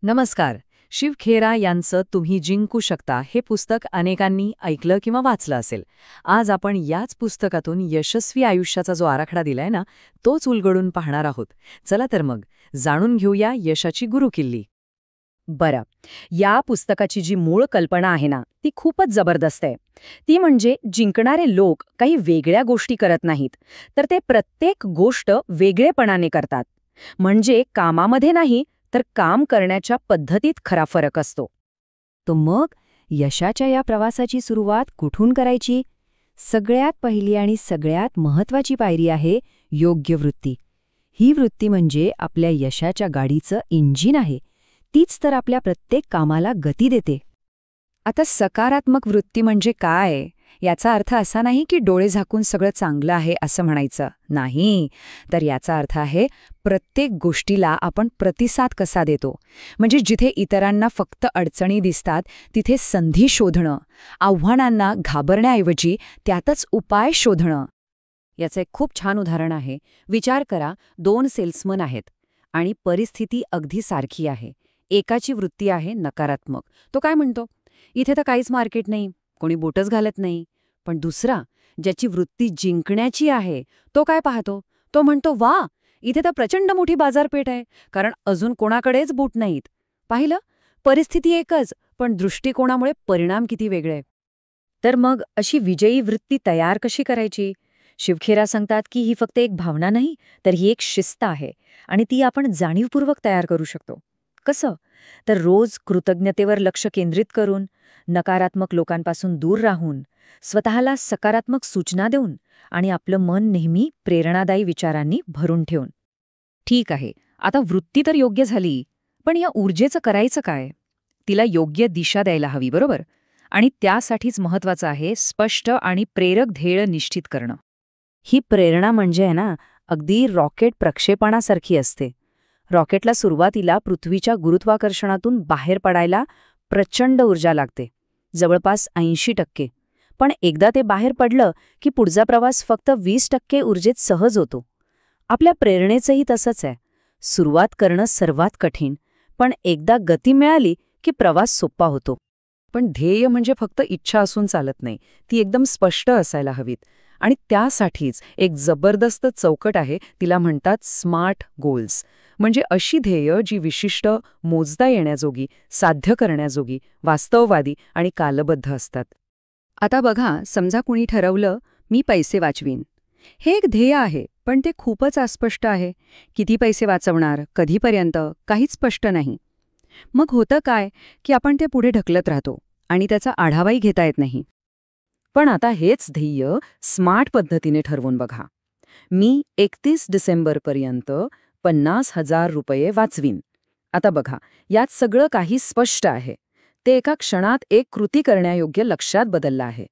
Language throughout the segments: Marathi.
नमस्कार. शिव खेरा यांचं तुम्ही जिंकू शकता हे पुस्तक अनेकांनी ऐकलं किंवा वाचलं असेल. आज आपण याच पुस्तकातून यशस्वी आयुष्याचा जो आराखडा दिलाय ना, तोच उलगडून पाहणार आहोत. चला तर मग जाणून घेऊया यशाची गुरुकिल्ली. बरं. या पुस्तकाची जी मूळ कल्पना आहे ना, ती खूपच जबरदस्त आहे. ती म्हणजे जिंकणारे लोक काही वेगळ्या गोष्टी करत नाहीत, तर ते प्रत्येक गोष्ट वेगळेपणाने करतात. म्हणजे कामामध्ये नाही, तर काम करण्याच्या पद्धतीत खरा फरक असतो. तो मग यशाच्या या प्रवासाची सुरुवात कुठून करायची? सगळ्यात पहिली आणि सगळ्यात महत्वाची पायरी आहे योग्य वृत्ती. ही वृत्ती म्हणजे आपल्या यशाच्या गाडीचं इंजिन आहे. तीच तर आपल्या प्रत्येक कामाला गती देते. आता सकारात्मक वृत्ती म्हणजे काय? याचा अर्थ असा नाही की डोळे झाकून सगळं चांगलं आहे असं म्हणायचं नाही. तर याचा अर्थ आहे प्रत्येक गोष्टीला आपण प्रतिसाद कसा देतो. म्हणजे जिथे इतरांना फक्त अडचणी दिसतात तिथे संधी शोधणं, आव्हानांना घाबरण्याऐवजी त्यातच उपाय शोधणं. याचं एक खूप छान उदाहरण आहे. विचार करा, 2 सेल्समन आहेत आणि परिस्थिती अगदी सारखी आहे. एकाची वृत्ती आहे नकारात्मक. तो काय म्हणतो, इथे तर काहीच मार्केट नाही, कोणी बोटच घालत नाही. पण दुसरा, ज्याची वृत्ती जिंकण्याची आहे, तो काय पाहतो, तो म्हणतो वा, इथे तर प्रचंड मोठी बाजारपेठ आहे, कारण अजून कोणाकडेच बूट नाहीत. पाहिलं, परिस्थिती एकच, पण दृष्टिकोनामुळे परिणाम किती वेगळे. तर मग अशी विजयी वृत्ती तयार कशी करायची? शिवखेरा सांगतात की ही फक्त एक भावना नाही, तर ही एक शिस्त आहे आणि ती आपण जाणीवपूर्वक तयार करू शकतो. कसं? तर रोज कृतज्ञतेवर लक्ष केंद्रित करून, नकारात्मक लोकांपासून दूर राहून, स्वतःला सकारात्मक सूचना देऊन आणि आपलं मन नेहमी प्रेरणादायी विचारांनी भरून ठेवून. ठीक आहे, आता वृत्ती तर योग्य झाली, पण या ऊर्जेचं करायचं काय? तिला योग्य दिशा द्यायला हवी, बरोबर? आणि त्यासाठीच महत्वाचं आहे स्पष्ट आणि प्रेरक ध्येय निश्चित करणं. ही प्रेरणा म्हणजे आहे ना, अगदी रॉकेट प्रक्षेपणासारखी असते. रॉकेटला सुरुवातीला पृथ्वीच्या गुरुत्वाकर्षणातून बाहेर पडायला प्रचंड ऊर्जा लागते, जवळपास 80%. पण एकदा ते बाहेर पडलं की पुढचा प्रवास फक्त 20% ऊर्जेत सहज होतो. आपल्या प्रेरणेचंही तसंच आहे. सुरुवात करणं सर्वात कठीण, पण एकदा गती मिळाली की प्रवास सोपा होतो. पण ध्येय म्हणजे फक्त इच्छा असून चालत नाही, ती एकदम स्पष्ट असायला हवीत. आणि त्यासाठीच एक जबरदस्त चौकट आहे, तिला म्हणतात स्मार्ट गोल्स. म्हणजे अशी ध्येय जी विशिष्ट, मोजता येण्याजोगी, साध्य करण्याजोगी, वास्तववादी आणि कालबद्ध असतात. आता बघा, समजा कुणी ठरवलं, मी पैसे वाचवीन. हे एक ध्येय आहे, पण ते खूपच अस्पष्ट आहे. किती पैसे वाचवणार, कधीपर्यंत, काहीच स्पष्ट नाही. मग होतं काय की आपण ते पुढे ढकलत राहतो आणि त्याचा आढावाही घेता येत नाही. पण आता हेच ध्येय स्मार्ट पद्धतीने ठरवून बघा. मी 31 डिसेंबरपर्यंत 50,000 रुपये वाचवीन. आता बघा, यात सगळं काही स्पष्ट आहे. ते एका क्षणात एक कृती करण्यायोग्य लक्षात बदललं आहे.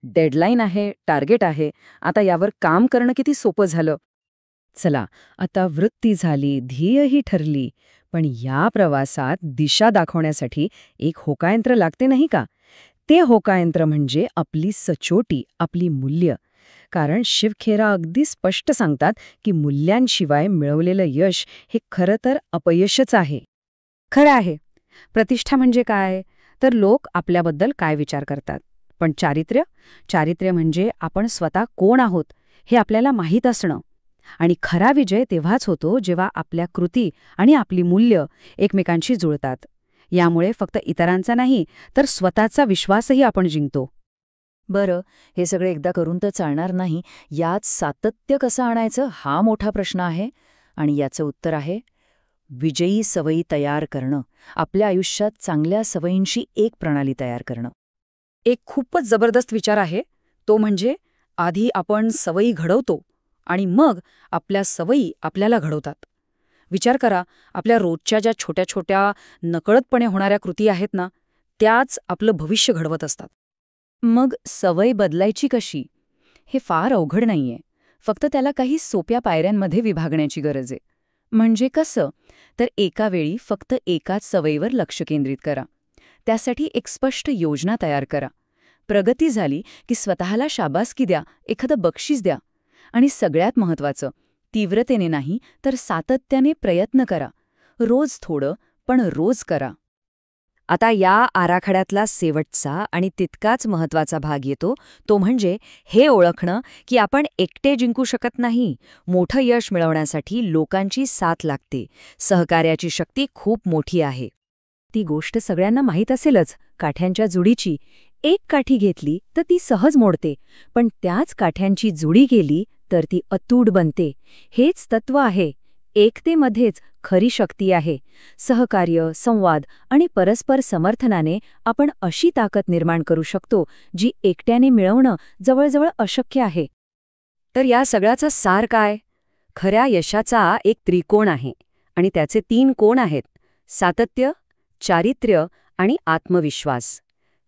डेडलाईन आहे, टार्गेट आहे. आता यावर काम करणं किती सोपं झालं. चला, आता वृत्ती झाली, ध्येयही ठरली. पण या प्रवासात दिशा दाखवण्यासाठी एक होकायंत्र लागते नाही का? ते होकायंत्र म्हणजे आपली सचोटी, आपली मूल्य. कारण शिवखेरा अगदी स्पष्ट सांगतात की मूल्यांशिवाय मिळवलेलं यश हे खरं तर अपयशच आहे. खरं आहे. प्रतिष्ठा म्हणजे काय? तर लोक आपल्याबद्दल काय विचार करतात. पण चारित्र्य म्हणजे आपण स्वतः कोण आहोत हे आपल्याला माहीत असणं. आणि खरा विजय तेव्हाच होतो जेव्हा आपल्या कृती आणि आपली मूल्य एकमेकांशी जुळतात. यामुळे फक्त इतरांचा नाही, तर स्वतःचा विश्वासही आपण जिंकतो. बरं, हे सगळं एकदा करून तर चालणार नाही. यात सातत्य कसं आणायचं हा मोठा प्रश्न आहे. आणि याचं उत्तर आहे विजयी सवयी तयार करणं. आपल्या आयुष्यात चांगल्या सवयींची एक प्रणाली तयार करणं. एक खूपच जबरदस्त विचार आहे. तो म्हणजे आधी आपण सवयी घडवतो आणि मग आपल्या सवयी आपल्याला घडवतात. विचार करा, आपल्या रोजच्या ज्या छोट्या छोट्या नकळतपणे होणाऱ्या कृती आहेत ना, त्याच आपलं भविष्य घडवत असतात. मग सवय बदलायची कशी? हे फार अवघड नाहीये. फक्त त्याला काही सोप्या पायऱ्यांमध्ये विभागण्याची गरज आहे. म्हणजे कसं? तर एका वेळी फक्त एकाच सवयीवर लक्ष केंद्रित करा. त्यासाठी एक स्पष्ट योजना तयार करा. प्रगती झाली की स्वतःला शाबासकी द्या, एखादं बक्षीस द्या. आणि सगळ्यात महत्त्वाचं, तीव्रतेने नाही तर सातत्याने प्रयत्न करा. रोज थोडं, पण रोज करा. आता या आराखड्यातला शेवटचा आणि तितकाच महत्वाचा भाग येतो, तो म्हणजे हे ओळखणं की आपण एकटे जिंकू शकत नाही. मोठं यश मिळवण्यासाठी लोकांची साथ लागते. सहकार्याची शक्ती खूप मोठी आहे. ती गोष्ट सगळ्यांना माहीत असेलच, काठ्यांच्या जुडीची. एक काठी घेतली तर ती सहज मोडते, पण त्याच काठ्यांची जुडी केली तर ती अतूट बनते. हेच तत्व आहे. एकतेमध्येच खरी शक्ती आहे. सहकार्य, संवाद आणि परस्पर समर्थनाने आपण अशी ताकद निर्माण करू शकतो जी एकट्याने मिळवणं जवळजवळ अशक्य आहे. तर या सगळ्याचा सार काय? खऱ्या यशाचा एक त्रिकोण आहे आणि त्याचे 3 कोण आहेत: सातत्य, चारित्र्य आणि आत्मविश्वास.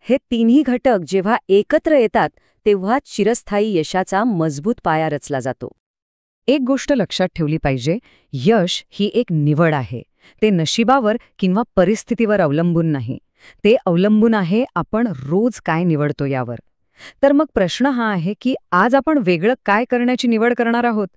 हे तिन्ही घटक जेव्हा एकत्र येतात तेव्हा चिरस्थायी यशाचा मजबूत पाया रचला जातो. एक गोष्ट लक्षात ठेवली पाहिजे, यश ही एक निवड आहे. ते नशिबावर किंवा परिस्थितीवर अवलंबून नाही. ते अवलंबून आहे आपण रोज काय निवडतो यावर. तर मग प्रश्न हा आहे की आज आपण वेगळं काय करण्याची निवड करणार आहोत?